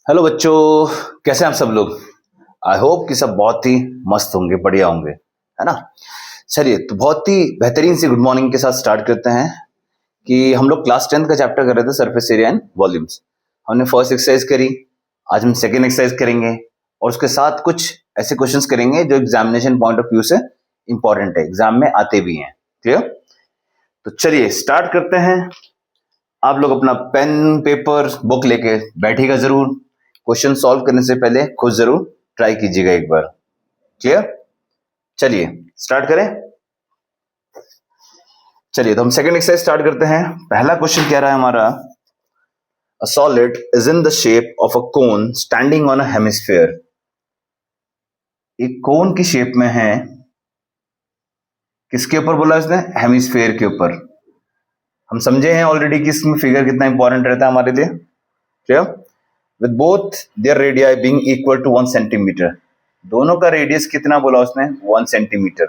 Hello बच्चों, कैसे हैं आप सब लोग। आई होप कि सब बहुत ही मस्त होंगे, बढ़िया होंगे, है ना। चलिए, तो बहुत ही बेहतरीन सी गुड मॉर्निंग के साथ स्टार्ट करते हैं कि हम लोग क्लास 10th का चैप्टर कर रहे थे, सरफेस एरिया एंड वॉल्यूम्स। हमने फर्स्ट एक्सरसाइज करी, आज हम सेकेंड एक्सरसाइज करेंगे और उसके साथ कुछ ऐसे क्वेश्चंस करेंगे जो एग्जामिनेशन पॉइंट ऑफ व्यू से इंपॉर्टेंट है, एग्जाम में आते भी हैं। क्लियर? तो चलिए स्टार्ट करते हैं। आप लोग अपना पेन पेपर बुक लेके बैठिएगा जरूर। क्वेश्चन सॉल्व करने से पहले खुद जरूर ट्राई कीजिएगा एक बार। क्लियर? चलिए स्टार्ट करें। चलिए, तो हम सेकंड एक्सरसाइज स्टार्ट करते हैं। पहला क्वेश्चन कह रहा है हमारा, a solid is in the shape of a cone standing on a hemisphere. एक कोन की शेप में है, किसके ऊपर बोला इसने? हेमिस्फीयर के ऊपर। हम समझे हैं ऑलरेडी कि इसमें फिगर कितना इंपॉर्टेंट रहता है हमारे लिए। Clear? With both their radii being equal to 1 centimetre. दोनों का रेडियस कितना बोला उसने? 1 centimetre.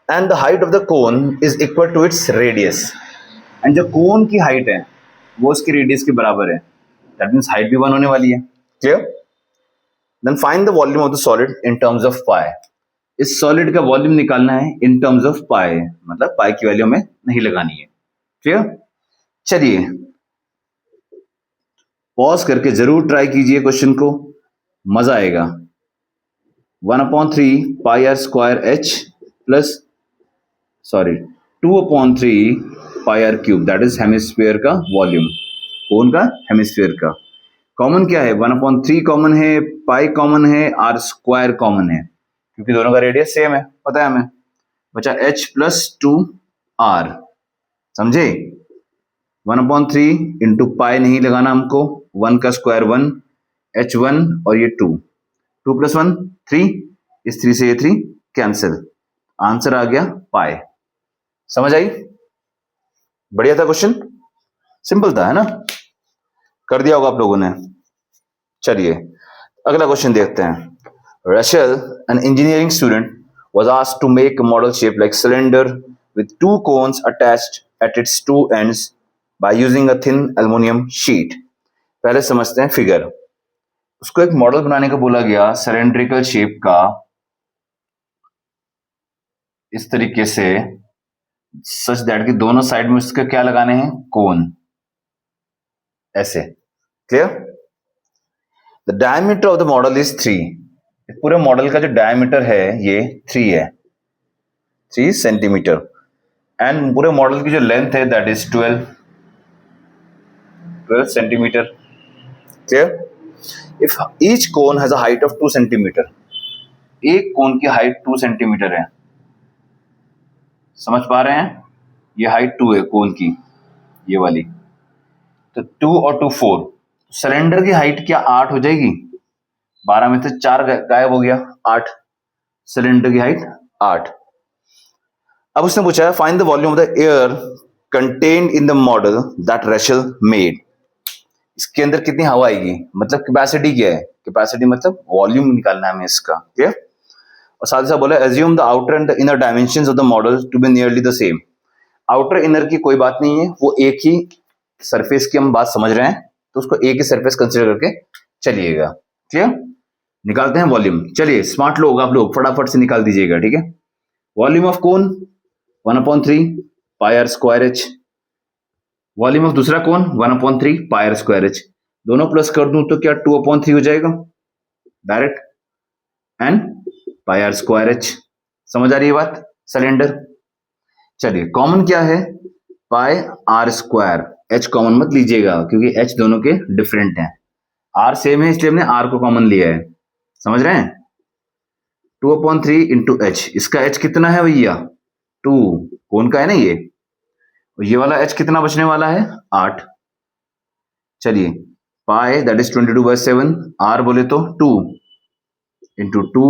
And the height of the cone is equal to its radius. And जो कोन की हाइट है वो उसकी रेडियस के बराबर है। दैट मीन्स हाइट भी 1 होने वाली है। Clear? Then find the volume of the solid in terms of pi. इस सॉलिड का वॉल्यूम निकालना है इन टर्म्स ऑफ पाई, मतलब पाई की वैल्यू में नहीं लगानी है। क्लियर? चलिए पॉज करके जरूर ट्राई कीजिए क्वेश्चन को, मजा आएगा। 1/3 pi r square h plus 2/3 pi r cube, that is hemisphere का वॉल्यूम। कोन का? हेमिस्फीयर का। कॉमन क्या है? 1/3 कॉमन है, पाई कॉमन है, आर स्क्वायर कॉमन है, क्योंकि दोनों का रेडियस सेम है, पता है हमें। बचा एच प्लस 2 आर। समझे? 1/3 इंटू पाई नहीं लगाना हमको, 1 का स्क्वायर 1, h1 और ये 2 प्लस 1 3, इस 3 से ये 3 कैंसिल, आंसर आ गया पाई। समझ आई? बढ़िया था क्वेश्चन, सिंपल था, है ना। कर दिया होगा आप लोगों ने। चलिए अगला क्वेश्चन देखते हैं। Rachel, an engineering student, was asked to make a model shape like cylinder with two cones attached at its two ends by using a thin aluminum sheet. पहले समझते हैं फिगर। उसको एक मॉडल बनाने का बोला गया सिलेंड्रिकल शेप का, इस तरीके से, सच दैट कि दोनों साइड में उसके क्या लगाने हैं? कोन, ऐसे। Clear? The diameter of the model is 3। पूरे मॉडल का जो डायमीटर है ये 3 है, 3 सेंटीमीटर। एंड पूरे मॉडल की जो लेंथ है that is 12 centimetre. Clear? If each cone has a height of 2 centimetre, एक कोन की हाइट 2 सेंटीमीटर है। समझ पा रहे हैं? ये हाइट 2 है कोन की, ये वाली। तो 2 और 2 4, सिलेंडर की हाइट क्या 8 हो जाएगी? 12 में से 4 गायब हो गया, 8। सिलेंडर की हाइट 8। अब उसने पूछा है find the volume of the air contained in the model that Rachel made. इसके अंदर कितनी हवा आएगी, मतलब कैपेसिटी क्या है? कैपेसिटी मतलब वॉल्यूम निकालना है हमें इसका। क्लियर? और साथ ही साथ बोला assume the outer and the inner dimensions of the model to be nearly the same. Outer inner की कोई बात नहीं है, वो एक ही सरफेस की हम बात समझ रहे हैं, तो उसको एक ही सरफेस कंसिडर करके चलिएगा। क्लियर? निकालते हैं वॉल्यूम। चलिए स्मार्ट लोग आप लोग फटाफट से निकाल दीजिएगा, ठीक है। Volume of cone 1/3 pi r square h. Volume of दूसरा cone 1/3 pi r square h. दोनों प्लस कर दूं तो क्या 2/3 हो जाएगा direct, and pi r square h. समझ आ रही है बात? सिलेंडर। चलिए कॉमन क्या है? Pi r square. H common मत लीजिएगा क्योंकि एच दोनों के डिफरेंट हैं। आर सेम है इसलिए हमने आर को कॉमन लिया है। समझ रहे हैं? 2/3 इंटू एच। इसका एच कितना है भैया? 2। कौन का है ना ये। और ये वाला एच कितना बचने वाला है? 8। चलिए पाई दैट इज 22/7, आर बोले तो 2 इंटू 2,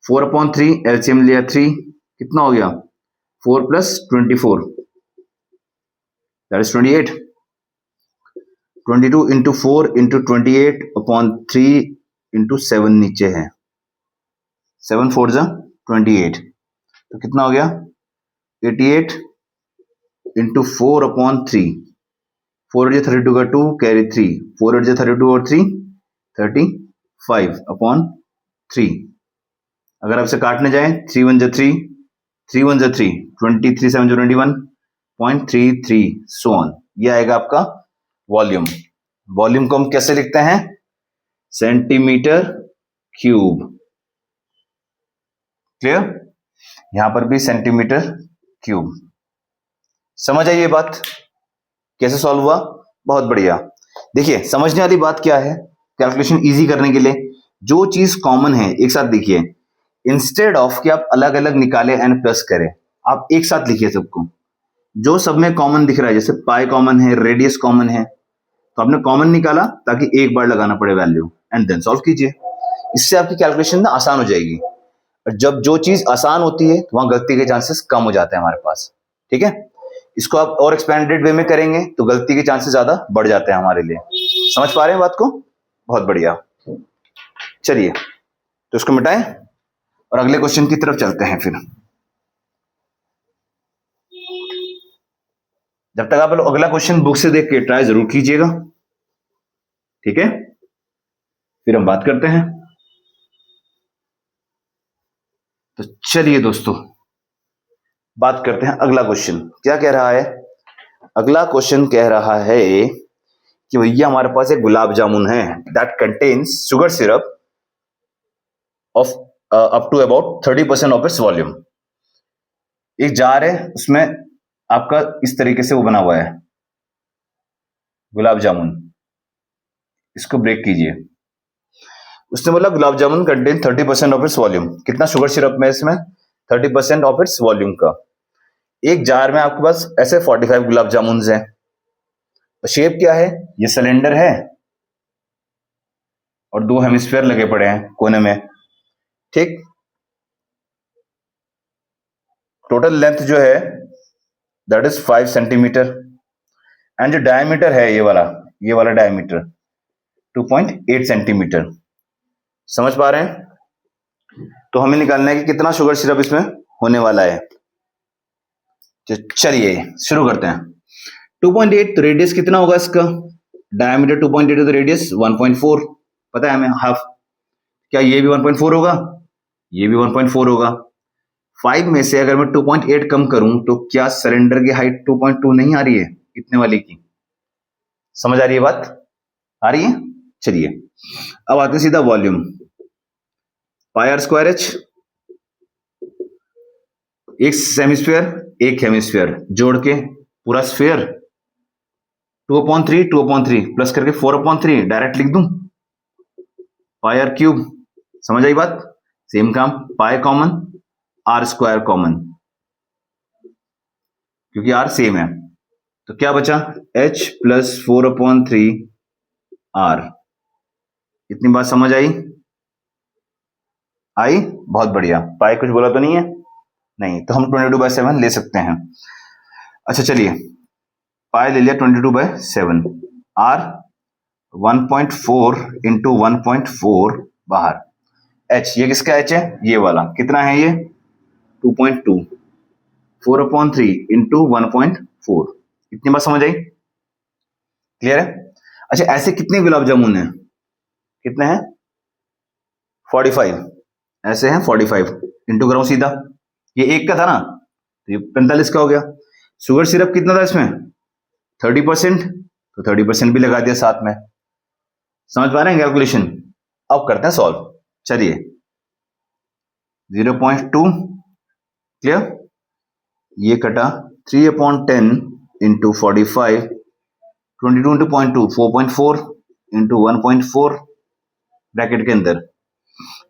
4/3 एलसीएम लिया 3, कितना हो गया? 4 plus 24 that is 28। 22 into 4 into 28/3 into 7 नीचे है, 7 4 जा 28, तो कितना हो गया? 88 इंटू 4/3 4 8 32 का 2 कैरी 3, 4 8 32 और 3 35 अपॉन 3। अगर आपसे काटने जाए 3 1 3, 3 1 3, 23 7 21.33 सो ऑन। ये आएगा आपका वॉल्यूम। वॉल्यूम को हम कैसे लिखते हैं? Centimetre cube. क्लियर? यहां पर भी सेंटीमीटर क्यूब। समझ आई ये बात कैसे सॉल्व हुआ? बहुत बढ़िया। देखिए समझने वाली बात क्या है, कैलकुलेशन इजी करने के लिए जो चीज कॉमन है एक साथ देखिए, इंस्टेड ऑफ कि आप अलग अलग निकाले एंड प्लस करें, आप एक साथ लिखिए सबको। जो सब में कॉमन दिख रहा है, जैसे पाई कॉमन है, रेडियस कॉमन है, तो आपने कॉमन निकाला ताकि एक बार लगाना पड़े वैल्यू, एंड देन सॉल्व कीजिए। इससे आपकी कैलकुलेशन ना आसान हो जाएगी। और जब जो चीज आसान होती है तो वहां गलती के चांसेस कम हो जाते हैं हमारे पास। ठीक है, इसको आप और एक्सपेंडेड वे में करेंगे तो गलती के चांसेस ज्यादा बढ़ जाते हैं हमारे लिए। समझ पा रहे हैं बात को? बहुत बढ़िया। चलिए तो इसको मिटाएं और अगले क्वेश्चन की तरफ चलते हैं। फिर जब तक आप लोग अगला क्वेश्चन बुक से देख के ट्राई जरूर कीजिएगा, ठीक है? फिर हम बात करते हैं। तो चलिए दोस्तों बात करते हैं अगला क्वेश्चन क्या कह रहा है। अगला क्वेश्चन कह रहा है कि भैया हमारे पास एक गुलाब जामुन है that contains sugar syrup of up to about 30% of its volume. एक जार है, उसमें आपका इस तरीके से वो बना हुआ है गुलाब जामुन, इसको ब्रेक कीजिए। उसने बोला gulab jamun contain 30% of its volume. कितना शुगर सिरप में इसमें? 30% ऑफ इट्स वॉल्यूम का। एक जार में आपके पास ऐसे 45 गुलाब जामुन हैं। तो शेप क्या है? ये सिलेंडर है और दो हेमिस्फीयर लगे पड़े हैं कोने में। ठीक, टोटल लेंथ जो है दैट इज 5 सेंटीमीटर, एंड जो डायमीटर है ये वाला डायमीटर 2.8 सेंटीमीटर। समझ पा रहे हैं? तो हमें निकालना है कि कितना शुगर सिरप इसमें होने वाला है। तो चलिए शुरू करते हैं। 2.8 तो रेडियस कितना होगा इसका? डायमीटर 2.8 तो रेडियस 1.4 पता है हमें, हाफ। क्या ये भी 1.4 होगा? ये भी 1.4 होगा। 5 में से अगर मैं 2.8 कम करूं तो क्या सिलेंडर की हाइट 2.2 नहीं आ रही है इतने वाली की? समझ आ रही है बात? आ रही है? चलिए अब आते हैं सीधा volume. Pi r square h, एक सेमिस्फीयर एक हेमिस्फीयर जोड़ के पूरा स्फीयर 2/3 2/3 प्लस करके 4/3 डायरेक्ट लिख दूं। Pi r cube. समझ आई बात? सेम काम, pi common r square common, क्योंकि आर सेम है। तो क्या बचा? h plus 4/3 r. इतनी बात समझ आई? आई? बहुत बढ़िया। पाई कुछ बोला तो नहीं है? नहीं, तो हम 22/7 ले सकते हैं। अच्छा चलिए, पाई ले लिया 22/7, आर 1.4 इंटू 1.4 बाहर, h ये किसका h है? ये वाला। कितना है ये? 2.2, 4/3 इंटू 1.4। इतनी बात समझ आई? क्लियर है? अच्छा ऐसे कितने गुलाब जामुन है? कितने हैं? 45। ऐसे हैं 45। इंटू करो सीधा, ये एक का था ना तो ये 45 का हो गया। शुगर सिरप कितना था इसमें? 30%, तो 30% भी लगा दिया साथ में। समझ पा रहे हैं कैलकुलेशन? अब करते हैं सॉल्व। चलिए 0.2 क्लियर, ये कटा 3/10 इंटू 45, 22 इंटू 0.2 4.4 इंटू 1.4 ब्रैकेट के अंदर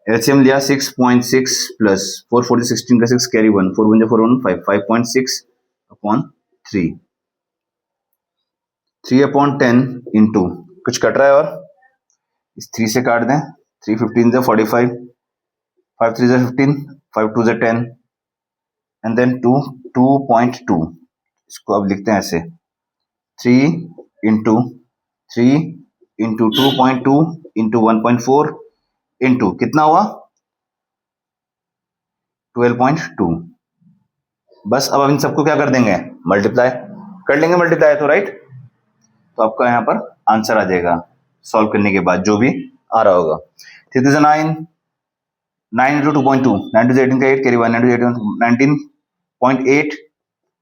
एलसीएम लिया 6.6 प्लस 4 40 16 का 6 कैरी 1 4 1 4 1 5 5.6 अपॉन 3 3/10 इंटू कुछ कट रहा है और इस 3 से काट दें। 3 15 से 45, 5 3 से 15, 5 2 से 10 एंड देन 2 2.2। इसको अब लिखते हैं ऐसे 3 इंटू 3 इंटू 2.2 इंटू 1.4 इंटू कितना हुआ? 12.2। बस अब इन सबको क्या कर देंगे? मल्टीप्लाई कर लेंगे। मल्टीप्लाई तो राइट, तो आपका यहाँ पर आंसर आ जाएगा सॉल्व करने के बाद जो भी आ रहा होगा। 3 to 9, 9 into 2.2, 9 to 18 का 8 कैरी 1, 9 to 18 19.8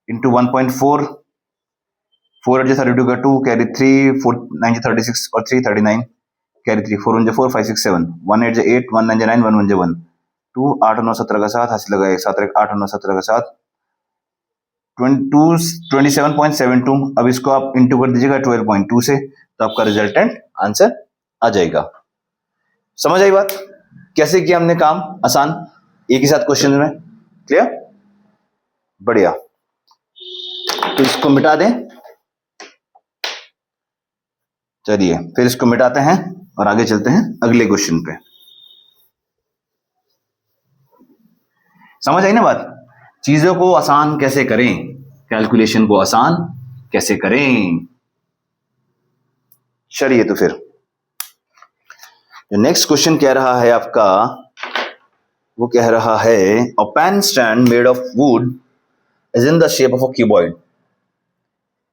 into 1.4, 4 8 32 का 2 कैरी 3, 4 9 36 और 3 39 कैरी 3, 4 1 4 5 6 7, 1 8 8, 1 9 9, 1 1 1, 2 8 9 17 का 7 हासिल लगा 1 7 8 9 17 का 7, 27.72। अब इसको आप इंटू कर दीजिएगा 12.2 से, तो आपका रिजल्टेंट आंसर आ जाएगा। समझ आई बात? कैसे किया हमने काम आसान, एक ही साथ क्वेश्चन में। क्लियर? बढ़िया। तो इसको मिटा दें, चलिए फिर इसको मिटाते हैं और आगे चलते हैं अगले क्वेश्चन पे। समझ आई ना बात? चीजों को आसान कैसे करें, कैलकुलेशन को आसान कैसे करें। चलिए तो फिर नेक्स्ट क्वेश्चन कह रहा है आपका, वो कह रहा है a pen stand made of wood is in the shape of a cuboid.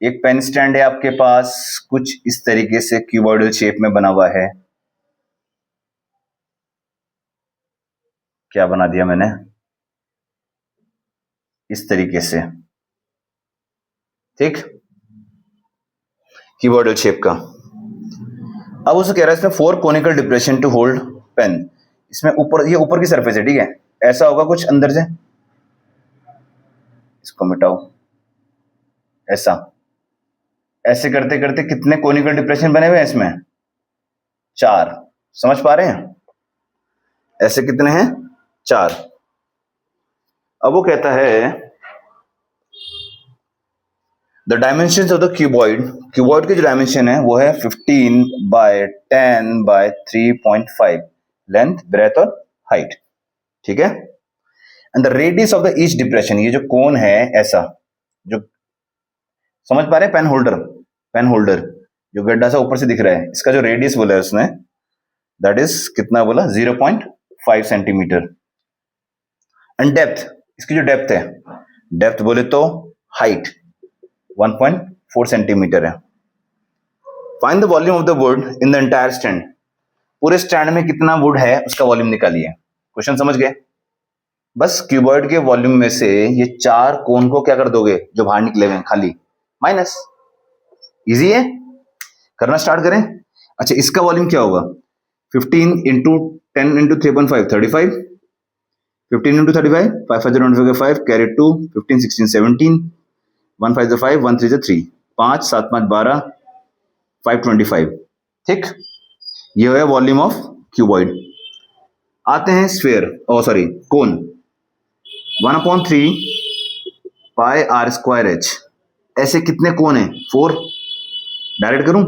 एक पेन स्टैंड है आपके पास, कुछ इस तरीके से क्यूबॉइडल शेप में बना हुआ है। क्या बना दिया मैंने? इस तरीके से, ठीक, कीबोर्ड शेप का। अब उसे कह रहा है इसमें 4 conical depression to hold pen. इसमें ऊपर, ये ऊपर की सरफेस है, ठीक है, ऐसा होगा कुछ अंदर से, इसको मिटाओ, ऐसा, ऐसे करते करते कितने कोनिकल डिप्रेशन बने हुए हैं इसमें? 4। समझ पा रहे हैं? ऐसे कितने हैं? 4। अब वो कहता है the dimension of the cuboid, cuboid की जो डायमेंशन है वो है 15 बाय 10 बाय 3.5, लेंथ, ब्रेथ और हाइट, ठीक है। And the radius of the each depression, ये जो कोन है ऐसा, जो समझ पा रहे हैं, पेन होल्डर, पेन होल्डर जो गड्ढा सा ऊपर से दिख रहा है, इसका जो रेडियस बोला है उसने, दैट इज कितना बोला? 0.5 सेंटीमीटर। एंड डेप्थ, इसकी जो डेप्थ है, डेप्थ बोले तो हाइट 1.4 सेंटीमीटर है। Find the volume of the would in the entire stand, पूरे स्टैंड में कितना वुड है उसका वॉल्यूम निकालिए। क्वेश्चन समझ गए? बस क्यूबॉइड के वॉल्यूम में से ये 4 कोन को क्या कर दोगे जो बाहर निकले हुए हैं खाली, माइनस। इजी है, करना स्टार्ट करें। अच्छा, इसका वॉल्यूम क्या होगा? 15 इंटू 10 इंटू 3.5 35, 15 इंटू 35, 5 5 0 5 कैरी 2, 15 16 17, 1 5 5, 1 3 3, 5 7 5 12, 525, ठीक। ये है वॉल्यूम ऑफ क्यूबॉइड। आते हैं sphere, oh sorry cone, 1/3 pi r square h. ऐसे कितने कोन है? 4। डायरेक्ट करूं,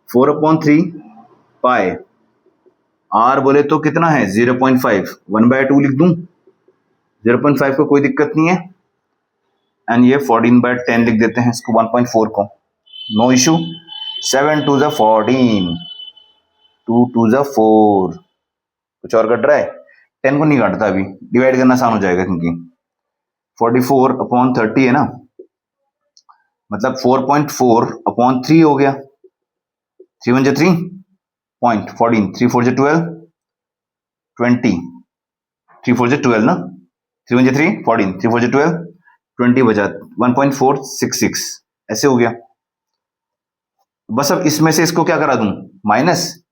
4/3 पाई आर बोले तो कितना है? 0.5, 1/2 लिख दूं, 0.5 को कोई दिक्कत नहीं है। एंड ये 14/10 लिख देते हैं इसको, 1.4 को, नो इशू। 7 2 ज़ा 14, 2 2 ज़ा 4, कुछ और कट रहा है? 10 को नहीं काटता अभी, डिवाइड करना आसान हो जाएगा क्योंकि 44/30 है ना, मतलब 4.4/3 हो गया। 3 1 3 पॉइंट 14, 3 4 12, 20, 3 4 12 ना, 3 1 3 14, 3 4 12, 20 बचा, 1.466, ऐसे हो गया। बस अब इसमें से इसको क्या करा दूं? माइनस,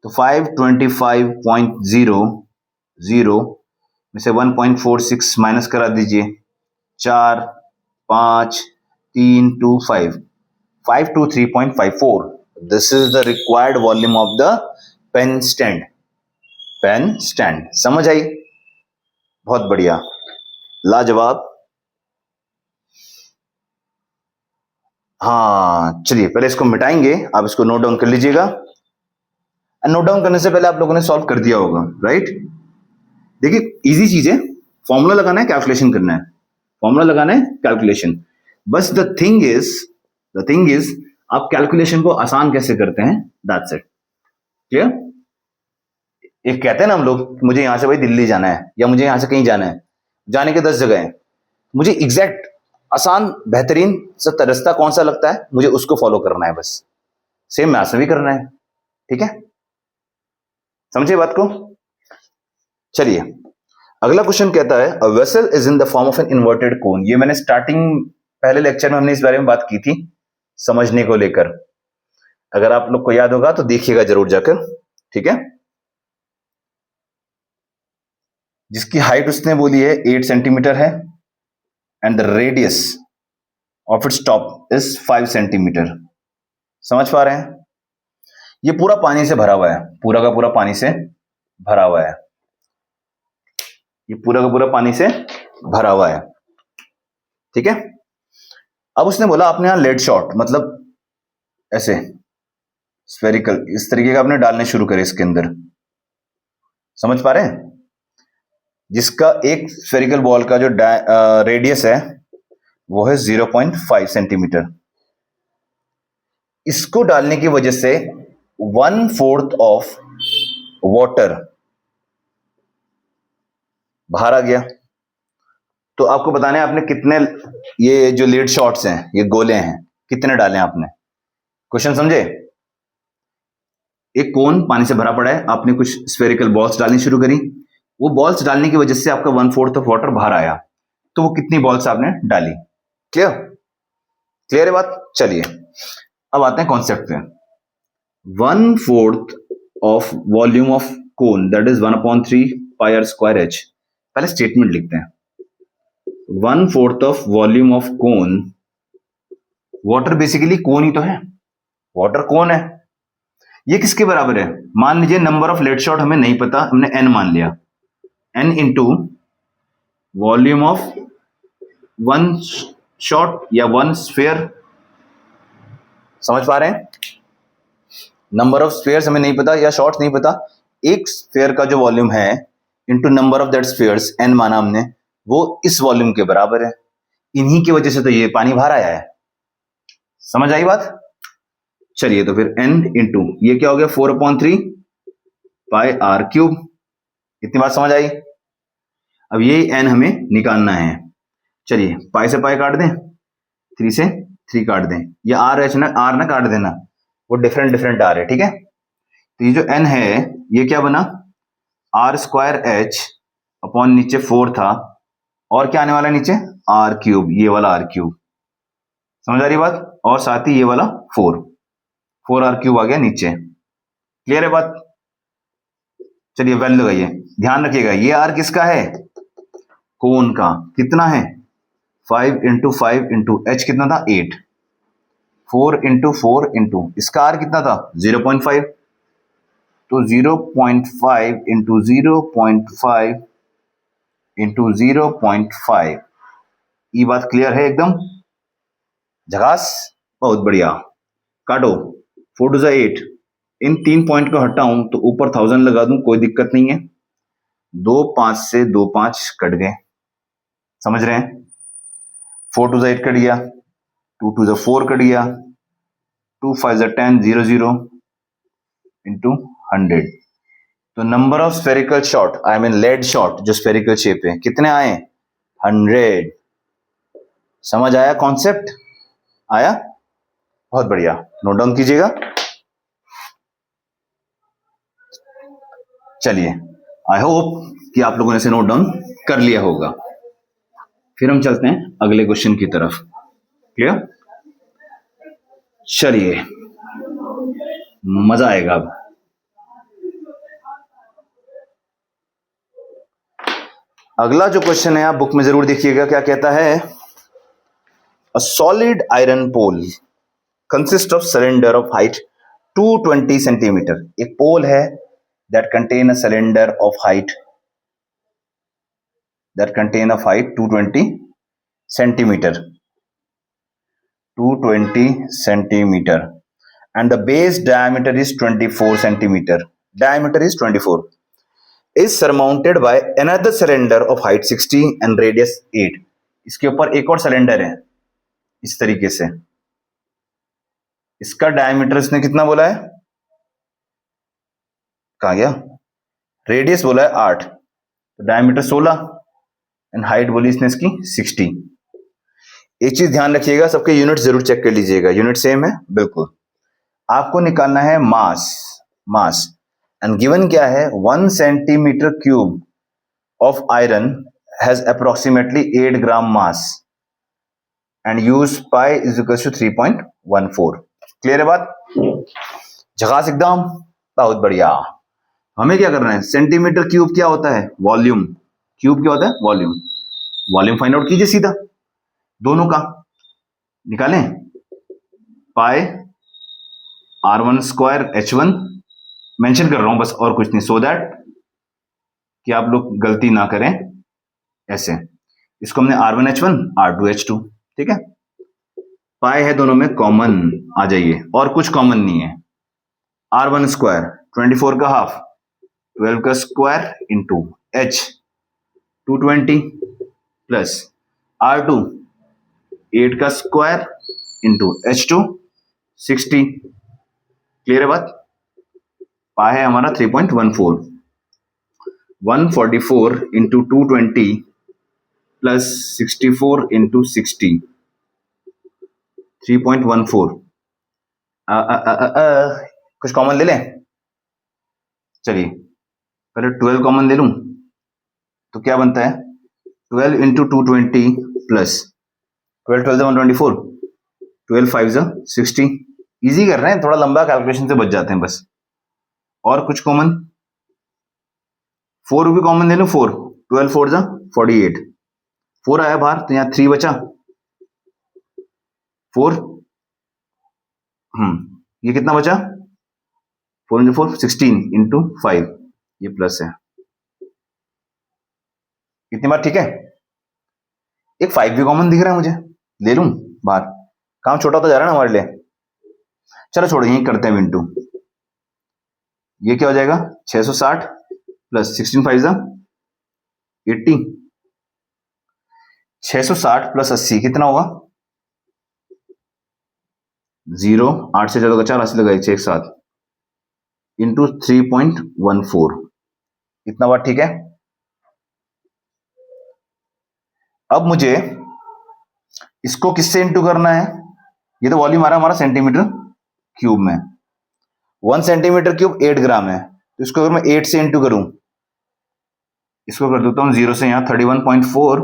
तो 525.00 में से 1.46 माइनस करा दीजिए। 4 5 3 2 5, 523.54। This is the required volume of the pen stand. Pen stand समझ आई? बहुत बढ़िया, लाजवाब। हाँ चलिए पहले इसको मिटाएंगे, आप इसको नोट डाउन कर लीजिएगा। नोट डाउन करने से पहले आप लोगों ने सॉल्व कर दिया होगा, राइट? देखिए इजी चीज है, फॉर्मूला लगाना है, कैलकुलेशन करना है, फॉर्मूला लगाना है, कैलकुलेशन। बस द थिंग इज आप कैलकुलेशन को आसान कैसे करते हैं, दैट्स इट। क्लियर? एक कहते हैं ना हम लोग, मुझे यहां से भाई दिल्ली जाना है या मुझे यहां से कहीं जाना है, जाने के 10 जगह है, मुझे एग्जैक्ट आसान बेहतरीन सा रास्ता कौन सा लगता है, मुझे उसको फॉलो करना है, बस सेम मैथ्स में भी करना है। ठीक है, समझिए बात को। चलिए अगला क्वेश्चन कहता है a vessel is in the form of an inverted कोन। ये मैंने स्टार्टिंग पहले लेक्चर में हमने इस बारे में बात की थी समझने को लेकर, अगर आप लोग को याद होगा तो देखिएगा जरूर जाकर। ठीक है, जिसकी हाइट उसने बोली है 8 सेंटीमीटर है and the radius of its top is 5 centimetre. समझ पा रहे हैं? ये पूरा पानी से भरा हुआ है, पूरा का पूरा पानी से भरा हुआ है, ये पूरा का पूरा पानी से भरा हुआ है। ठीक है, अब उसने बोला आपने यहां लेड शॉट, मतलब ऐसे स्फेरिकल इस तरीके का आपने डालने शुरू करे इसके अंदर। समझ पा रहे हैं? जिसका एक स्फेरिकल बॉल का जो रेडियस है वो है 0.5 सेंटीमीटर। इसको डालने की वजह से 1/4 ऑफ वाटर बाहर आ गया। तो आपको बताने आपने कितने, ये जो लीड शॉट्स हैं ये गोले हैं, कितने डाले आपने, क्वेश्चन समझे? एक कोन पानी से भरा पड़ा है, आपने कुछ स्फेरिकल बॉल्स डालनी शुरू करी, वो बॉल्स डालने की वजह से आपका 1/4 ऑफ वाटर बाहर आया, तो वो कितनी बॉल्स आपने डाली। क्लियर? क्लियर है बात? चलिए अब आते हैं कॉन्सेप्ट पे। 1/4 of volume of cone that is 1/3 pi r square h. पहले स्टेटमेंट लिखते हैं, 1/4 of volume of cone, water basically cone ही तो है, वाटर कोन है, ये किसके बराबर है? मान लीजिए नंबर ऑफ लेट शॉट हमें नहीं पता, हमने n मान लिया, n into volume of one shot या वन स्फेयर। समझ पा रहे हैं? नंबर ऑफ स्फेयर्स हमें नहीं पता या शॉट्स नहीं पता, एक स्फेयर का जो वॉल्यूम है into number of that spheres, n माना हमने, वो इस वॉल्यूम के बराबर है। इन्हीं की वजह से तो ये पानी बाहर आया है। समझ आई बात? चलिए तो फिर n इंटू ये क्या हो गया 4/3 पाई आर क्यूब। इतनी बात समझ आई? अब ये n हमें निकालना है। चलिए पाई से पाई काट दें, 3 से 3 काट दें, या आर ना काट देना, वो डिफरेंट डिफरेंट आ रहे। ठीक है, तो ये जो n है ये क्या बना, आर स्क्वायर एच अपॉन नीचे 4 था, और क्या आने वाला है नीचे, आर क्यूब, ये वाला आर क्यूब। समझ आ रही बात? और साथ ही ये वाला 4 आर क्यूब आ गया नीचे। क्लियर है बात? चलिए वैल्यू लगाइए, ध्यान रखिएगा ये आर किसका है, कोन का। कितना है, 5 इंटू 5 इंटू एच कितना था 8, 4 इंटू 4 इंटू इसका आर कितना था 0.5, तो 0.5 इंटू 0.5 इंटू 0.5। ये बात क्लियर है एकदम? झकास, बहुत बढ़िया। काटो, 4 टू 8, इन 3 पॉइंट को हटाऊं तो ऊपर 1000 लगा दूं, कोई दिक्कत नहीं है। 2 5 से 2 5 कट गए, समझ रहे हैं? 4 टू 8 कट गया, 2 टू 4 कट गया, 2 5 10, 0 0 इंटू 100। तो number of spherical shot, I mean lead shot जो स्फेरिकल शेप है, कितने आए, 100। समझ आया कॉन्सेप्ट? आया? बहुत बढ़िया, नोट डाउन कीजिएगा। चलिए आई होप कि आप लोगों ने इसे नोट डाउन कर लिया होगा। फिर हम चलते हैं अगले क्वेश्चन की तरफ। क्लियर? चलिए मजा आएगा अब। अगला जो क्वेश्चन है आप बुक में जरूर देखिएगा, क्या कहता है, a solid iron pole consist of cylinder of height 220 centimetre. एक पोल है that contain a cylinder of height 220 centimeter, 220 centimeter, and the base diameter is 24 centimeter, diameter is 24, is surmounted by another cylinder of height 60 and radius 8। इसके ऊपर एक और cylinder है इस तरीके से, इसका डायमीटर इसने कितना बोला है, कहा गया, रेडियस बोला है 8, तो डायमीटर 16 एंड हाइट बोली इसने इसकी 60। एक चीज ध्यान रखिएगा, सबके यूनिट जरूर चेक कर लीजिएगा, यूनिट सेम है बिल्कुल। आपको निकालना है मास, मास एंड गिवन क्या है, 1 centimetre cube of iron has approximately 8 gram mass and use pi is equal to 3.14। Clear है बात? झकास एकदम, बहुत बढ़िया। हमें क्या करना है, सेंटीमीटर क्यूब क्या होता है, वॉल्यूम। क्यूब क्या होता है, वॉल्यूम। वॉल्यूम फाइंड आउट कीजिए सीधा, दोनों का निकालें, पाई R1 स्क्वायर H1, मेंशन कर रहा हूं बस और कुछ नहीं, सो दैट कि आप लोग गलती ना करें। ऐसे इसको हमने R1H1 R2H2, ठीक है। पाई है दोनों में कॉमन, आ जाइए, और कुछ कॉमन नहीं है। R1 स्क्वायर 24 का हाफ, 12 का square into H 220 plus R2 8 का स्क्वायर इंटू H2 60। क्लियर है बात? पाई है हमारा 3.14, 144 इंटू 220 प्लस 64 इंटू 60, 3.14। कुछ कॉमन ले लें, चलिए पहले 12 कॉमन ले लूं, तो क्या बनता है 12 इंटू 220 प्लस 12 12 124, 12 5 60। इजी कर रहे हैं, थोड़ा लंबा कैलकुलेशन से बच जाते हैं बस। और कुछ कॉमन, 4 भी कॉमन ले लूं, 4 12 4 48, 4 आया बाहर तो यहाँ 3 बचा, 4 ये कितना बचा, 4 इंटू 4 16 इंटू 5, ये प्लस है। कितनी बार, ठीक है। एक 5 भी कॉमन दिख रहा है मुझे, ले लूं बाहर, काम छोटा होता जा रहा है ना हमारे लिए। चलो छोड़ो, यही करते हैं इंटू, ये क्या हो जाएगा 660 प्लस 16 5 80, 660 प्लस 80 कितना होगा, 0 8 से 4 का 4, 80 लगा 1 साथ इंटू 3.14, इतना बार, ठीक है। अब मुझे इसको किससे इंटू करना है, ये तो वॉल्यूम आ रहा है हमारा सेंटीमीटर क्यूब में, 1 सेंटीमीटर क्यूब 8 ग्राम है, तो इसको अगर मैं 8 से इंटू करूं, इसको कर देता हूं 0 से यहां 31.4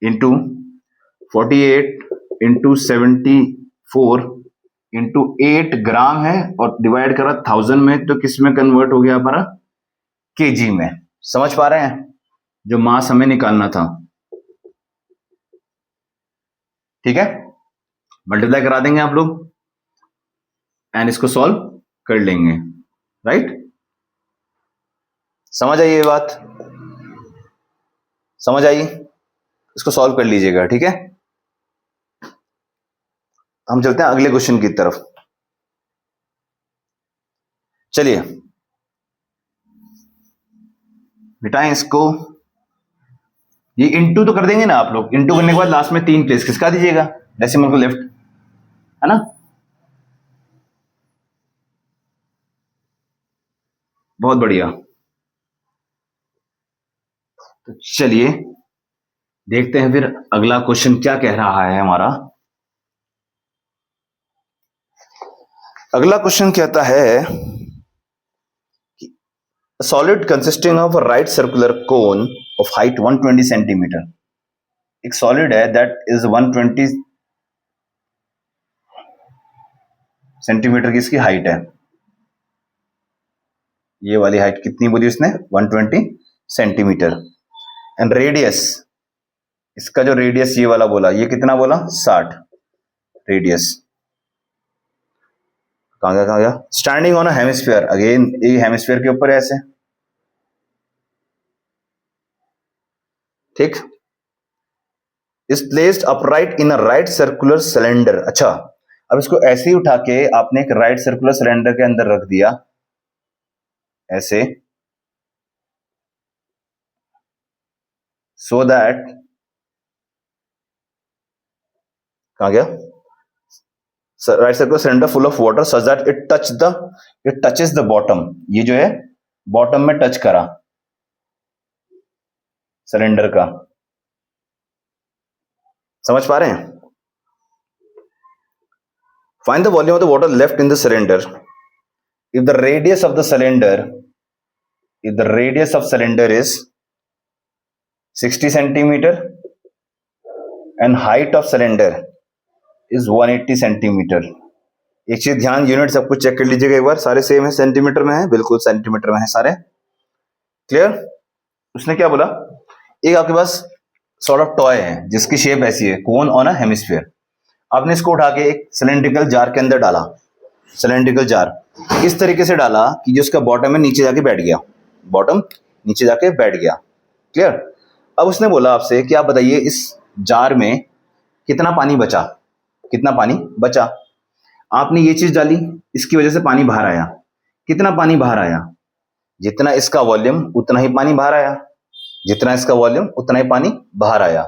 इंटू 48 इंटू 74 इंटू 8 ग्राम है, और डिवाइड करा 1000 में, तो किस में कन्वर्ट हो गया हमारा, केजी में। समझ पा रहे हैं, जो मास हमें निकालना था, ठीक है। मल्टीप्लाई करा देंगे आप लोग एंड इसको सॉल्व कर लेंगे, राइट। समझ आई ये बात, समझ आई, इसको सॉल्व कर लीजिएगा, ठीक है। हम चलते हैं अगले क्वेश्चन की तरफ, चलिए मिटाएं इसको। ये इंटू तो कर देंगे ना आप लोग, इंटू करने के बाद लास्ट में 3 प्लेस खिसका दीजिएगा, डेसिमल को लेफ्ट, है ना। बहुत बढ़िया, तो चलिए देखते हैं फिर अगला क्वेश्चन क्या कह रहा है हमारा। अगला क्वेश्चन कहता है solid consisting of a right circular cone of height 120 centimetre, एक सॉलिड है दैट इज 120 सेंटीमीटर की इसकी हाइट है, ये वाली हाइट कितनी बोली उसने, 120 सेंटीमीटर, एंड रेडियस, इसका जो रेडियस ये वाला बोला, ये कितना बोला, 60 रेडियस। कहाँ गया, standing on a hemisphere, again ये हेमिस्फीयर के ऊपर है ऐसे, ठीक। Is placed upright in a right circular cylinder. अच्छा, अब इसको ऐसे ही उठा के आपने एक राइट सर्कुलर सिलेंडर के अंदर रख दिया ऐसे, सो दैट, कहाँ गया, right circular cylinder full of water such that it touches the bottom, ये जो है बॉटम में टच करा सिलेंडर का, समझ पा रहे हैं? Find the volume of the water left in the cylinder if the radius of the cylinder is 60 centimetre and height of cylinder is 180 centimetre. एक चीज ध्यान, यूनिट सब कुछ चेक कर लीजिएगा एक बार, सारे सेम है, सेंटीमीटर में है, बिल्कुल सेंटीमीटर में है सारे। क्लियर? उसने क्या बोला, एक आपके पास सॉर्ट ऑफ टॉय है जिसकी शेप ऐसी है, कोन ऑन अ हेमिस्फीयर। आपने इसको उठा के एक सिलेंड्रिकल जार के अंदर डाला, सिलेंड्रिकल जार इस तरीके से डाला कि जो उसका बॉटम है नीचे जाके बैठ गया, बॉटम नीचे जाके बैठ गया। क्लियर? अब उसने बोला आपसे कि आप बताइए इस जार में कितना पानी बचा, कितना पानी बचा। आपने ये चीज डाली, इसकी वजह से पानी बाहर आया। कितना पानी बाहर आया? जितना इसका वॉल्यूम उतना ही पानी बाहर आया, जितना इसका वॉल्यूम उतना ही पानी बाहर आया।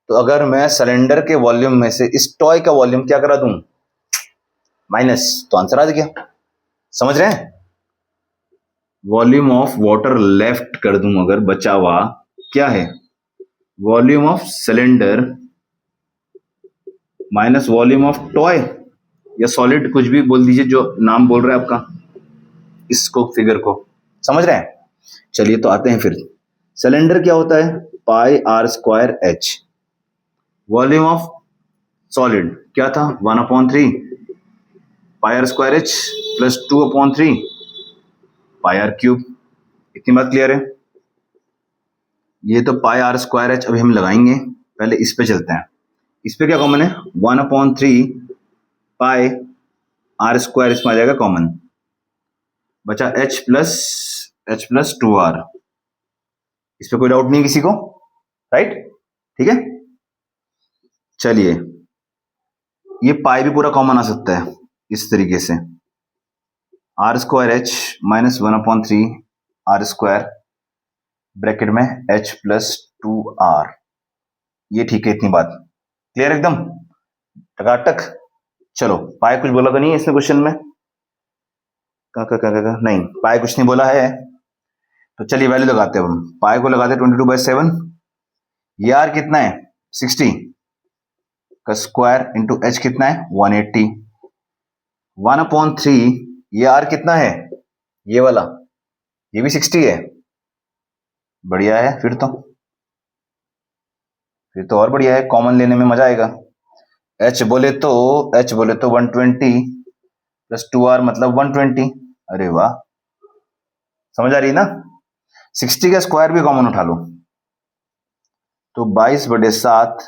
तो अगर मैं सिलेंडर के वॉल्यूम में से इस टॉय का वॉल्यूम क्या करा दूं, माइनस, तो आंसर आ गया। समझ रहे हैं? वॉल्यूम ऑफ वाटर लेफ्ट कर दूं अगर बचा हुआ, क्या है, volume of cylinder minus volume of toy या सॉलिड, कुछ भी बोल दीजिए जो नाम बोल रहा है आपका, इसको फिगर को। समझ रहे हैं? चलिए तो आते हैं फिर। सिलेंडर क्या होता है, pi r square h. Volume of solid क्या था, 1/3 pi r square h plus 2/3 pi r cube. इतनी बात क्लियर है? ये तो पाई आर स्क्वायर एच अभी हम लगाएंगे, पहले इस पे चलते हैं। इस पे क्या कॉमन है, 1/3 पाई आर स्क्वायर, इसमें आ जाएगा कॉमन, बचा एच प्लस 2r। इस पे कोई डाउट नहीं किसी को, राइट? ठीक है, चलिए ये पाई भी पूरा कॉमन आ सकता है इस तरीके से, r square h minus 1/3 r square bracket में एच प्लस 2r। ये ठीक है, इतनी बात क्लियर एकदम टकाटक। चलो पाई कुछ बोला तो नहीं है इसने क्वेश्चन में, नहीं पाई कुछ नहीं बोला है, तो चलिए वैल्यू लगाते हैं हम। पाई को लगाते हैं 22/7, ये आर कितना है 60 का स्क्वायर इंटू एच कितना है 180, 1/3 ये आर कितना है, ये वाला, ये भी 60 है, बढ़िया है फिर तो और बढ़िया है, कॉमन लेने में मजा आएगा। एच बोले तो 120 प्लस 2r मतलब 120। अरे वाह, समझ आ रही ना? 60 का स्क्वायर भी कॉमन उठा लो तो 22/7,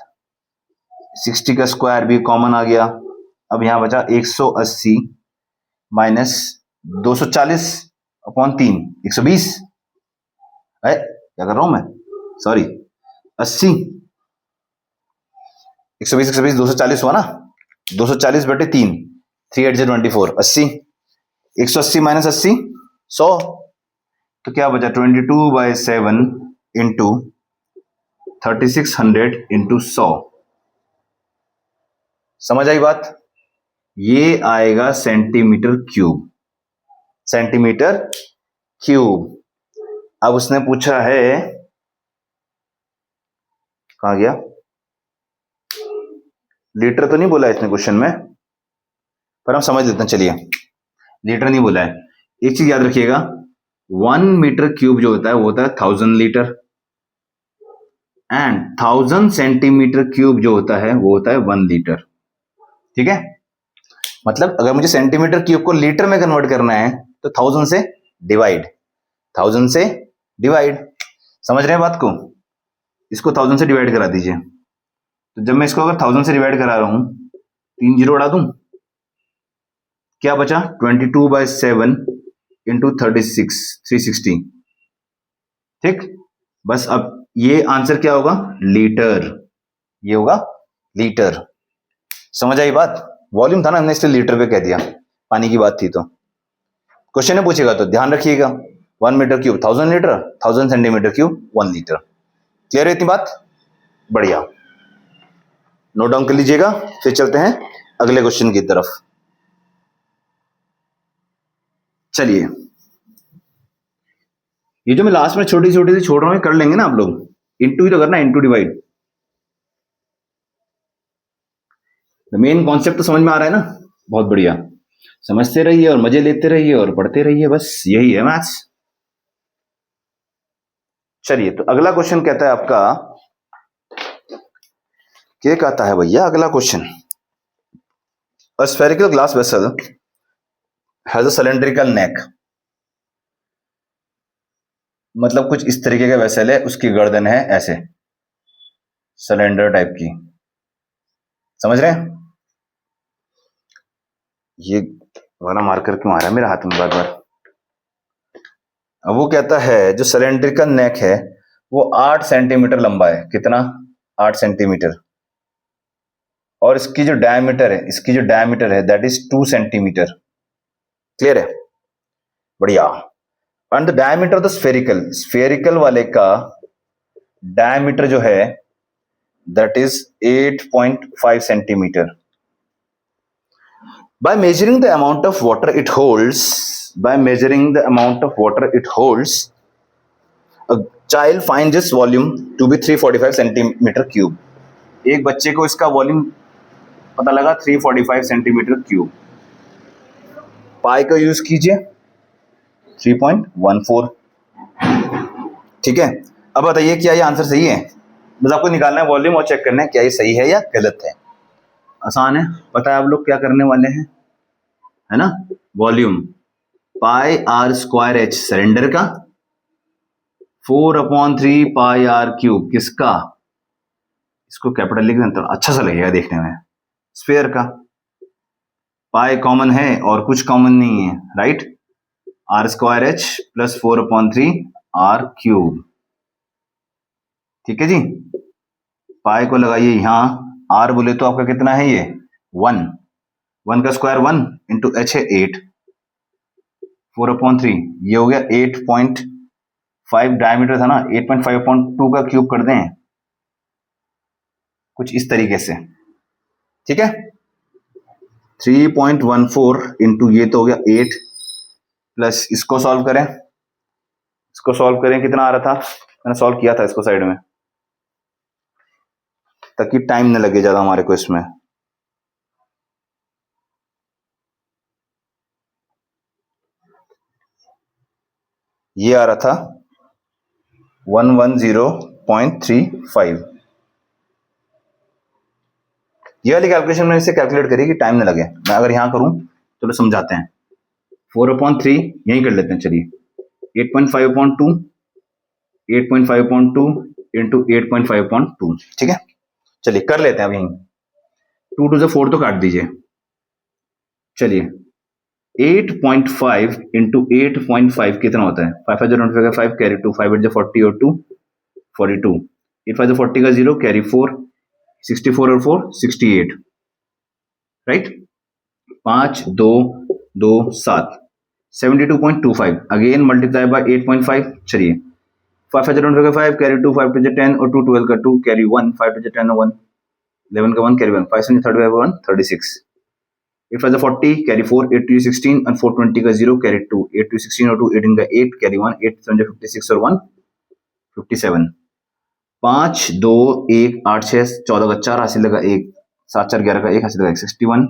60 का स्क्वायर भी कॉमन आ गया। अब यहां बचा 180 माइनस 240/3, 120 है, क्या कर रहा हूं मैं, सॉरी 80, 120 240 हुआ ना, 240/3, 3 8 24, 80, 180 माइनस 80 100, तो क्या बचा 22/7 इंटू 3600 इंटू 100। समझ आई बात? ये आएगा सेंटीमीटर क्यूब, सेंटीमीटर क्यूब। अब उसने पूछा है, कहां गया, लीटर तो नहीं बोला इसने क्वेश्चन में, पर हम समझ लेते हैं। चलिए लीटर नहीं बोला है, एक चीज याद रखिएगा, 1 मीटर क्यूब जो होता है वो होता है 1000 लीटर, एंड 1000 सेंटीमीटर क्यूब जो होता है वो होता है 1 लीटर। ठीक है, मतलब अगर मुझे सेंटीमीटर क्यूब को लीटर में कन्वर्ट करना है तो 1000 से डिवाइड, 1000 से डिवाइड। समझ रहे हैं बात को? इसको 1000 से डिवाइड करा दीजिए, तो जब मैं इसको अगर 1000 से डिवाइड करा रहा हूं, 3 जीरो उड़ा दूं, क्या बचा 22/7 इंटू 36, 360। ठीक, बस अब ये आंसर क्या होगा, लीटर, ये होगा लीटर। समझ आई बात? वॉल्यूम था ना, हमने इसलिए लीटर पे कह दिया, पानी की बात थी तो। क्वेश्चन में पूछेगा तो ध्यान रखिएगा, 1 metre cube 1000 litre, 1000 centimetre cube 1 litre. Clear है इतनी बात? बढ़िया, नोट डाउन कर लीजिएगा, फिर चलते हैं अगले क्वेश्चन की तरफ। चलिए ये जो मैं लास्ट में छोटी छोटी सी छोड़ रहा हूं कर लेंगे ना आप लोग, इंटू ही तो करना, इंटू डिवाइड। मेन कॉन्सेप्ट तो समझ में आ रहा है ना? बहुत बढ़िया, समझते रहिए और मजे लेते रहिए और पढ़ते रहिए, बस यही है मैथ्स। चलिए, तो अगला क्वेश्चन कहता है आपका, क्या कहता है भैया अगला question? A spherical glass vessel has a cylindrical neck। मतलब कुछ इस तरीके का वेसल है, उसकी गर्दन है ऐसे सिलेंडर टाइप की, समझ रहे हैं? ये वाला मार्कर क्यों आ रहा है मेरे हाथ में बार बार? अब वो कहता है जो सिलेंड्रिकल नेक है वो 8 सेंटीमीटर लंबा है। कितना? 8 सेंटीमीटर। और इसकी जो डायमीटर है दैट इज 2 सेंटीमीटर। क्लियर है? बढ़िया। And the diameter of the spherical वाले का डायमीटर जो है that is 8.5 centimetre. By measuring the amount of water it holds, a child finds its volume to be 345 centimetre cube. एक बच्चे को इसका वॉल्यूम पता लगा 345 सेंटीमीटर क्यूब। पाई का यूज कीजिए 3.14। ठीक है, अब बताइए क्या ये आंसर सही है? बस आपको निकालना है वॉल्यूम और चेक करना है क्या ये सही है या गलत है। आसान है, पता है आप लोग क्या करने वाले हैं, है ना? Volume pi r square h cylinder का, 4/3 पाई आर क्यूब किसका? इसको कैपिटल लिख दें तो अच्छा सा लगेगा देखने में। स्फीयर का पाई कॉमन है और कुछ कॉमन नहीं है, right? R square h plus 4/3 r cube. ठीक है जी, पाई को लगाइए यहां, आर बोले तो आपका कितना है ये 1 का स्क्वायर 1 इंटू एच है 8, 4/3 ये हो गया 8.5 डायमीटर था ना, 8.5/2 का क्यूब कर दें कुछ इस तरीके से। ठीक है, 3.14 इंटू ये तो हो गया 8 प्लस इसको सॉल्व करें, कितना आ रहा था? मैंने सॉल्व किया था इसको साइड में ताकि टाइम न लगे ज्यादा हमारे को इसमें। ये आ रहा था 110.35। ये वाली कैलकुलेशन में इसे कैलकुलेट करिए कि टाइम न लगे। मैं अगर यहां करूं तो समझाते हैं। 4/3 यहीं कर लेते हैं, चलिए 8.5/2 8.5/2 इंटू 8.5/2। ठीक है, चलिए कर लेते हैं अब यहीं। 2 to 4 तो काट दीजिए। चलिए 8.5 इंटू 8.5 कितना होता है? 5 5 5 कैरी 2, 5 8 40 और 2 42, 8 5 40 का 0 कैरी 4, 64 और 4 68, राइट? 5 2 2 7 72.25 again multiply by 8.5। चलिए 5 5 5 कैरी 2, 5 2 10 और 2 12 का 2 कैरी 1, 5 2 10 और 1 11 का 1 कैरी 1, 5 35 1 36, 8 5 40 कैरी 4, 8 2 16 और 4 20 का 0 कैरी 2, 8 2 16 और 2 18 का 8 कैरी 1, 8 7 56 और 1 57, 5 2 1 8 6 14 का 4 हासिल लगा 1, 7 4 11 का 1 हासिल लगा 61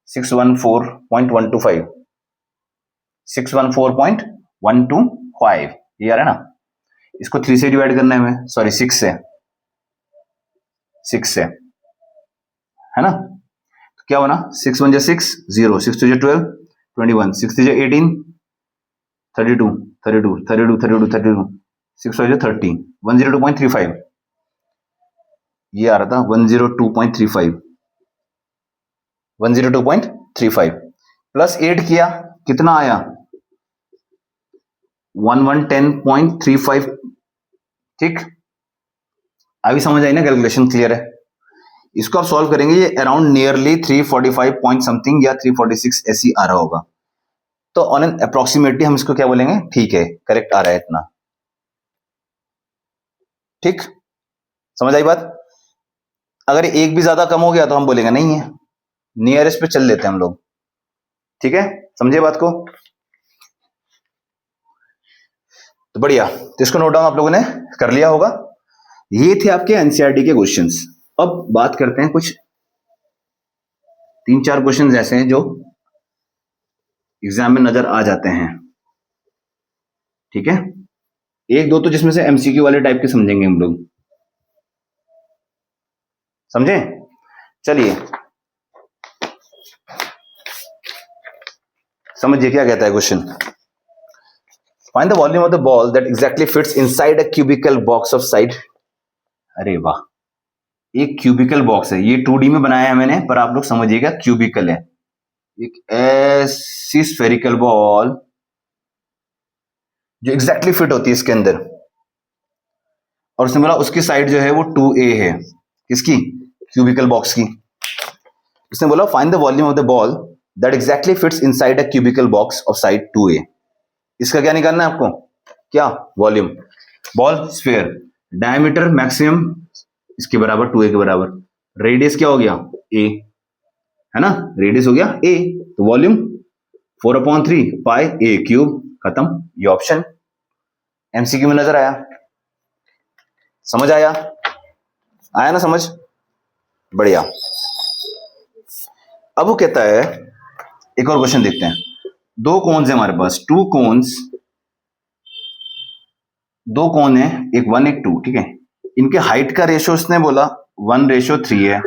614.125 614.125। ये आ रहा है ना? इसको 3 से डिवाइड करना है हमें, सॉरी 6 से, है ना? तो क्या होना? 6 1 6 0, 6 2 12 21, 6 3 18 32 32 32 32 32, 6 5 30 102.35। ये आ रहा था 102.35 प्लस 8 किया कितना आया? 1110.35। ठीक, अभी समझ आई ना? कैलकुलेशन क्लियर है? इसको आप सॉल्व करेंगे, ये अराउंड नियरली 345 पॉइंट समथिंग या 346 ऐसी आ रहा होगा। तो ऑन एन अप्रोक्सीमेटली हम इसको क्या बोलेंगे? ठीक है, करेक्ट आ रहा है इतना। ठीक, समझ आई बात? अगर एक भी ज्यादा कम हो गया तो हम बोलेंगे नहीं है, नियरेस्ट पे चल लेते हैं हम लोग। ठीक है, समझे बात को? तो बढ़िया, तो इसको नोट डाउन आप लोगों ने कर लिया होगा। ये थे आपके एनसीईआरटी के क्वेश्चंस। अब बात करते हैं कुछ तीन चार क्वेश्चन ऐसे हैं जो एग्जाम में नजर आ जाते हैं, ठीक है। एक दो तो जिसमें से एमसीक्यू वाले टाइप के समझेंगे हम लोग, समझे। चलिए समझिए क्या कहता है question. Find the volume of the ball that exactly fits inside a cubical box of side. अरे वाह, एक क्यूबिकल बॉक्स है, ये 2D में बनाया है मैंने, पर आप लोग समझिएगा क्यूबिकल है। एक ऐसी स्फेरिकल बॉल जो एग्जैक्टली फिट होती है इसके अंदर, और उसने बोला उसकी साइड जो है वो 2A है, किसकी, क्यूबिकल बॉक्स की। उसने बोला find the volume of the ball that exactly fits inside a cubical box of side 2A। इसका क्या निकालना है आपको, क्या, volume. Ball sphere, diameter maximum इसके बराबर 2A के बराबर, रेडियस क्या हो गया A, है ना, रेडियस हो गया A, तो वॉल्यूम 4/3 पाई A क्यूब, खत्म। ये ऑप्शन एमसीक्यू में नजर आया, समझ आया, आया ना समझ, बढ़िया। अब वो कहता है एक और क्वेश्चन देखते हैं। दो कोन्स है हमारे पास, टू कोन्स, दो कोन है, एक 1 एक 2, ठीक है। इनके हाइट का रेशियो उसने बोला 1:3 है।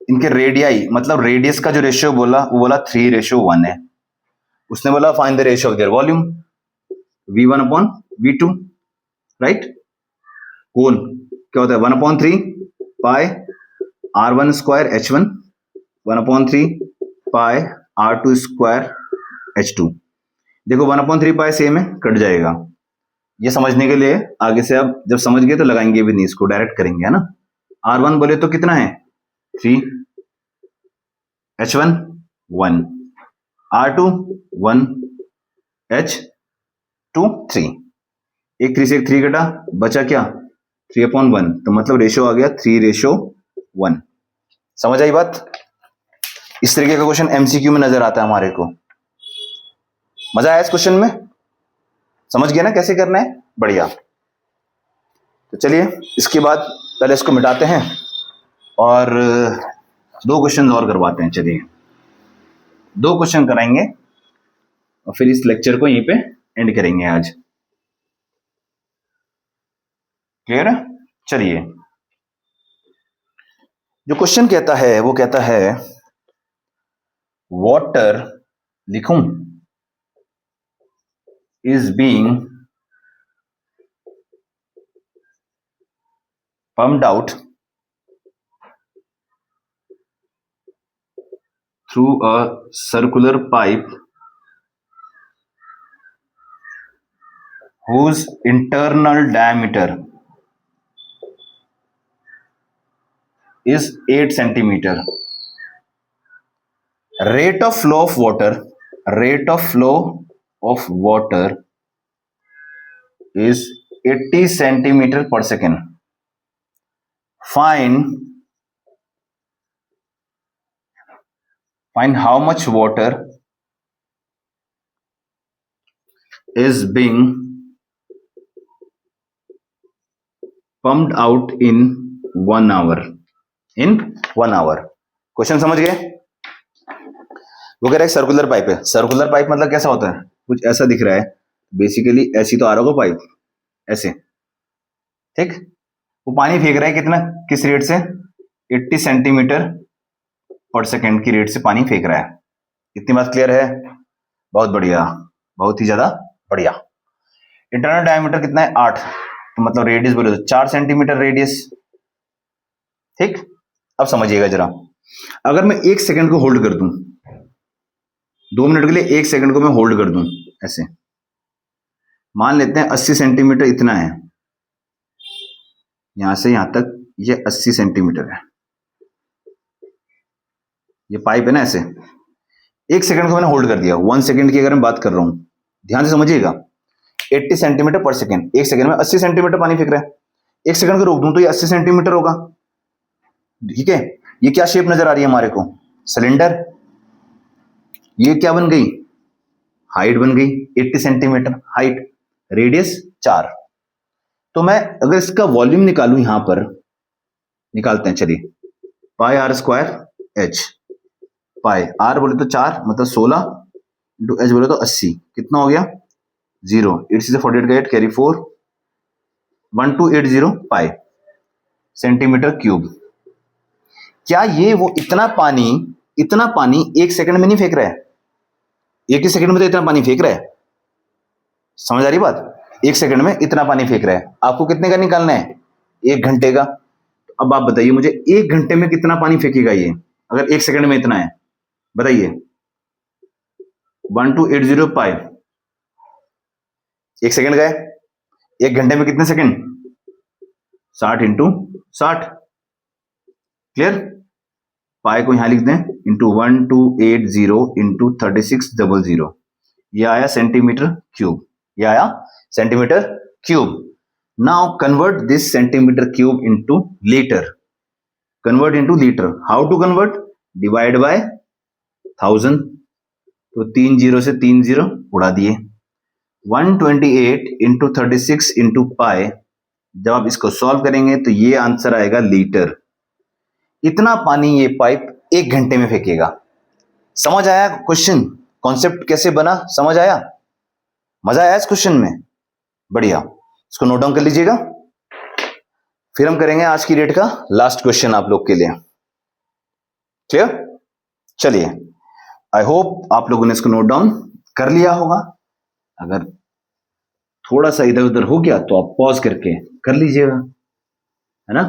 इनके रेडियाई मतलब रेडियस का जो रेशियो बोला वो बोला 3:1 है। उसने बोला find the ratio of their volume, V1/V2, right. Cone क्या होता है 1/3 पाई R1 स्क्वायर H1, 1/3 पाई R2 स्क्वायर H2। देखो 1/3 पाई सेम है, कट जाएगा। ये समझने के लिए आगे से आप जब समझ गए तो लगाएंगे भी नहीं, इसको डायरेक्ट करेंगे, है ना। R1 बोले तो कितना है 3, H1 1, R2 1, H2 3। एक 3 से एक 3 कटा, बचा क्या 3/1, तो मतलब रेशियो आ गया 3:1। समझ आई बात। इस तरीके का क्वेश्चन एमसीक्यू में नजर आता है हमारे को। मजा आया इस क्वेश्चन में, समझ गया ना कैसे करना है, बढ़िया। तो चलिए इसके बाद पहले इसको मिटाते हैं और दो क्वेश्चन और करवाते हैं। चलिए दो क्वेश्चन कराएंगे और फिर इस लेक्चर को यहीं पे एंड करेंगे आज, क्लियर है। चलिए जो क्वेश्चन कहता है वो कहता है वाटर, लिखूं, is being pumped out through a circular pipe whose internal diameter is 8 centimeter. Rate of flow of water is 80 centimeter per second. Find how much water is being pumped out in 1 hour. Question समझ गए। वो कह रहा है circular pipe है। Circular pipe मतलब कैसा होता है, कुछ ऐसा दिख रहा है, बेसिकली ऐसी तो आ रहा होगा पाइप, ऐसे, ठीक। वो पानी फेंक रहा है कितना, किस रेट से, 80 सेंटीमीटर पर सेकेंड की रेट से पानी फेंक रहा है। इतनी बात क्लियर है, बहुत बढ़िया, बहुत ही ज्यादा बढ़िया। इंटरनल डायमीटर कितना है 8, तो मतलब रेडियस बोले तो 4 सेंटीमीटर रेडियस, ठीक। अब समझिएगा जरा, अगर मैं 1 सेकंड को होल्ड कर दूं, 2 मिनट के लिए 1 सेकंड को मैं होल्ड कर दूं ऐसे, मान लेते हैं 80 सेंटीमीटर इतना है, यहां से यहां तक ये 80 सेंटीमीटर है, ये पाइप है ना ऐसे। 1 सेकंड को मैंने होल्ड कर दिया, 1 सेकंड की अगर मैं बात कर रहा हूं, ध्यान से समझिएगा, 80 सेंटीमीटर पर सेकंड, 1 सेकंड में 80 सेंटीमीटर पानी फेंक रहा है। 1 सेकंड को रोक दूं तो ये 80 सेंटीमीटर होगा, ठीक है। ये क्या शेप नजर आ रही है हमारे को, सिलेंडर। ये क्या बन गई, हाइट बन गई 80 सेंटीमीटर हाइट, रेडियस 4। तो मैं अगर इसका वॉल्यूम निकालूं, यहां पर निकालते हैं, चलिए, pi R square h pi, r बोले तो 4 मतलब 16 इंटू एच बोले तो 80, कितना हो गया 0, 8 से 48 गया, कैरी 4, 1280 पाई सेंटीमीटर क्यूब। क्या ये वो इतना पानी एक सेकंड में नहीं फेंक रहा है? एक ही सेकंड में तो इतना पानी फेंक रहा है, समझ आ रही बात? एक सेकंड में इतना पानी फेंक रहा है। आपको कितने का निकालना है? 1 घंटे का। तो अब आप बताइए मुझे 1 घंटे में कितना पानी फेंकेगा ये, अगर 1 सेकंड में इतना है, बताइए। 1280 पाई, 1 सेकंड का है, 1 घंटे में कितने सेकंड? 60 into 60, clear? पाई को यहां लिख दें इंटू 1280 इंटू 3600, ये आया सेंटीमीटर क्यूब, ये आया centimetre cube. Now convert this centimetre cube into litre, convert into litre. How to convert? Divide by 1000, तो 3 0 से 3 0 उड़ा दिए। 128 इंटू 36 इंटू पाई, जब आप इसको सॉल्व करेंगे तो ये आंसर आएगा लीटर। इतना पानी ये पाइप 1 घंटे में फेंकेगा। समझ आया क्वेश्चन? कॉन्सेप्ट कैसे बना, समझ आया? मजा आया इस क्वेश्चन में? बढ़िया, इसको नोट डाउन कर लीजिएगा। फिर हम करेंगे आज की डेट का लास्ट क्वेश्चन आप लोग के लिए, क्लियर? चलिए, आई होप आप लोगों ने इसको नोट डाउन कर लिया होगा। अगर थोड़ा सा इधर उधर हो गया तो आप पॉज करके कर लीजिएगा, है ना?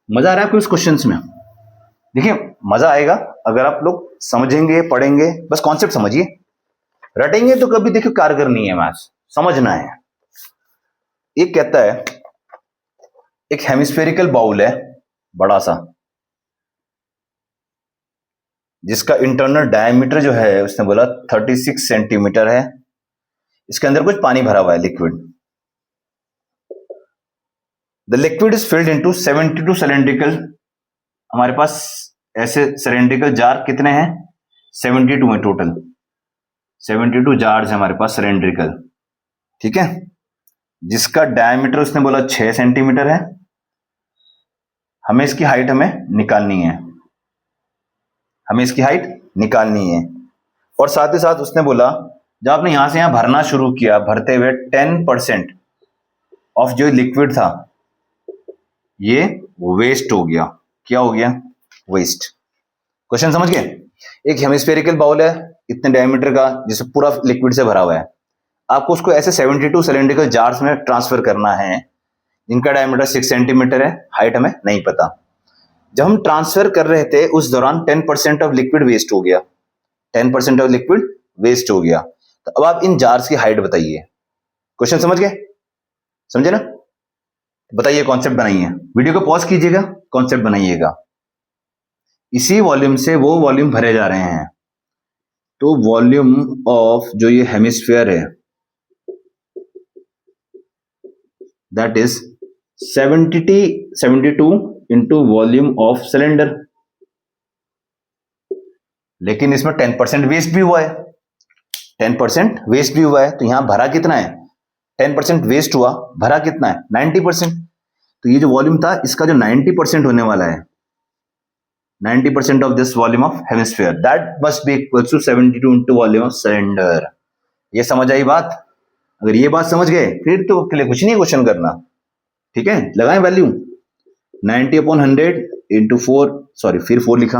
मजा आ रहा है आपको इस क्वेश्चंस में? देखिए, मजा आएगा अगर आप लोग समझेंगे, पढ़ेंगे, बस कॉन्सेप्ट समझिए। रटेंगे तो कभी देखिए कारगर नहीं है मैथ्स, समझना है। एक कहता है एक हेमिस्फेरिकल बाउल है बड़ा सा, जिसका इंटरनल डायमीटर जो है उसने बोला 36 सेंटीमीटर है। इसके अंदर कुछ पानी भरा हुआ है, liquid. The liquid is filled into 72 cylindrical, हमारे पास ऐसे सिलेंड्रिकल जार कितने हैं? 72 है टोटल, 72 जार्स है हमारे पास सिलेंड्रिकल, ठीक है? जिसका डायमीटर उसने बोला 6 सेंटीमीटर है। हमें इसकी हाइट निकालनी है, हमें इसकी हाइट निकालनी है। और साथ ही साथ उसने बोला जब आपने यहां से यहां भरना शुरू किया, भरते हुए 10% ऑफ जो लिक्विड था ये वेस्ट हो गया। क्या हो गया? वेस्ट। क्वेश्चन समझ गए? एक हेमिस्फेरिकल बाउल है इतने डायमीटर का, जिसे पूरा लिक्विड से भरा हुआ है। आपको उसको ऐसे 72 सिलेंड्रिकल जार्स में ट्रांसफर करना है, जिनका डायमीटर 6 सेंटीमीटर है, हाइट हमें नहीं पता। जब हम ट्रांसफर कर रहे थे उस दौरान 10% ऑफ लिक्विड वेस्ट हो गया, 10% ऑफ लिक्विड वेस्ट हो गया। तो अब आप इन जार्स की हाइट बताइए। क्वेश्चन समझ गए? समझे ना? बताइए, कॉन्सेप्ट बनाइए। वीडियो को पॉज कीजिएगा, कॉन्सेप्ट बनाइएगा। इसी वॉल्यूम से वो वॉल्यूम भरे जा रहे हैं, तो वॉल्यूम ऑफ जो ये हेमिस्फीयर है that is 72 into volume of cylinder. लेकिन इसमें 10% वेस्ट भी हुआ है, 10% वेस्ट भी हुआ है। तो यहां भरा कितना है? 10% वेस्ट हुआ, भरा कितना है? 90%। तो ये जो वॉल्यूम था इसका जो 90% होने वाला है, 90% of this volume of hemisphere, that must be equal to 72 into volume of cylinder. ये समझ आई बात? अगर ये बात समझ गए फिर तो के लिए कुछ नहीं क्वेश्चन करना, ठीक है? लगाएं वैल्यू 90/100 इंटू 4, सॉरी फिर 4 लिखा,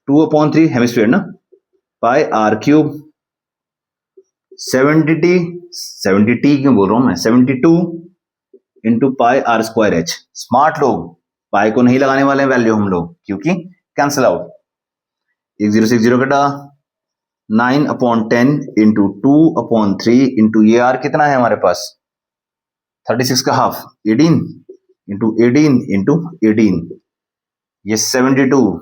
2/3 हेमिस्फीयर ना, पाई आर क्यूब, 70 क्यों बोल रहा हूं मैं, 72 into pi r square h. Smart लोग पाई को नहीं लगाने वाले वैल्यू हम लोग, क्योंकि कैंसिल आउट, 1 0 से 1 0 कटा, 9/10 इंटू 2/3 इंटू ये आर कितना है हमारे पास? 36 का हाफ, 18 इंटू 18 इंटू 18, ये 72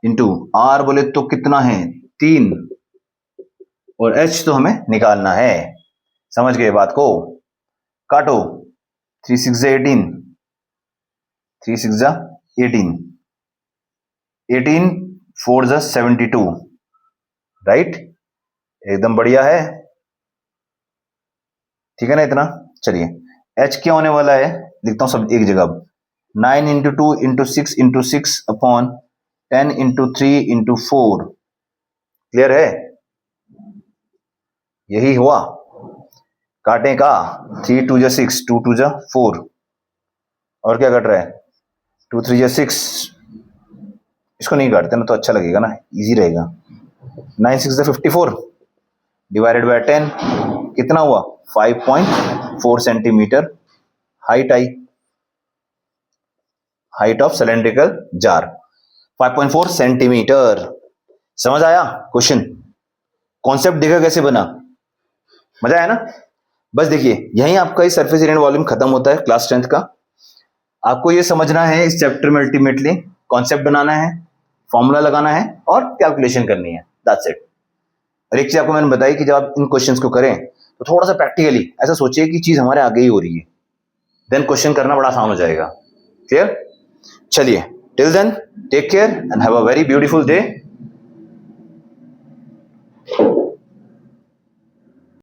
इंटू आर बोले तो कितना है? 3, और एच तो हमें निकालना है। समझ गए बात को? काटो, 3 6 18, 3 6 18, 18 4 72, राइट? एकदम बढ़िया है, ठीक है ना? इतना। चलिए, एच क्या होने वाला है लिखता हूं सब एक जगह, 9 into 2 into 6 upon 10 into 3 into 4। Clear है? यही हुआ। काटें का 3 2 जा 6, 2 2 जा 4, और क्या कट रहा है 2 3 जा 6। इसको नहीं काटते ना तो अच्छा लगेगा ना, इजी रहेगा। 9 6 जा 54 डिवाइडेड बाय 10 कितना हुआ 5.4 centimetre height I, height of cylindrical jar 5.4 centimetre. समझ आया क्वेश्चन? कॉन्सेप्ट देखा कैसे बना? मजा आया ना? बस देखिए यहीं आपका इस सरफेस एरिया वॉल्यूम खत्म होता है क्लास 10th का। आपको ये समझना है इस चैप्टर में अल्टीमेटली कॉन्सेप्ट बनाना है, फॉर्मूला लगाना है और कैलकुलेशन करनी है, दैट्स इट। और एक चीज आपको मैंने बताई कि जब आप इन क्वेश्चंस को करें तो थोड़ा सा प्रैक्टिकली ऐसा सोचिए कि चीज हमारे आगे ही हो रही है, देन क्वेश्चन करना बड़ा आसान हो जाएगा। क्लियर? चलिए, till then take care and have a very beautiful day.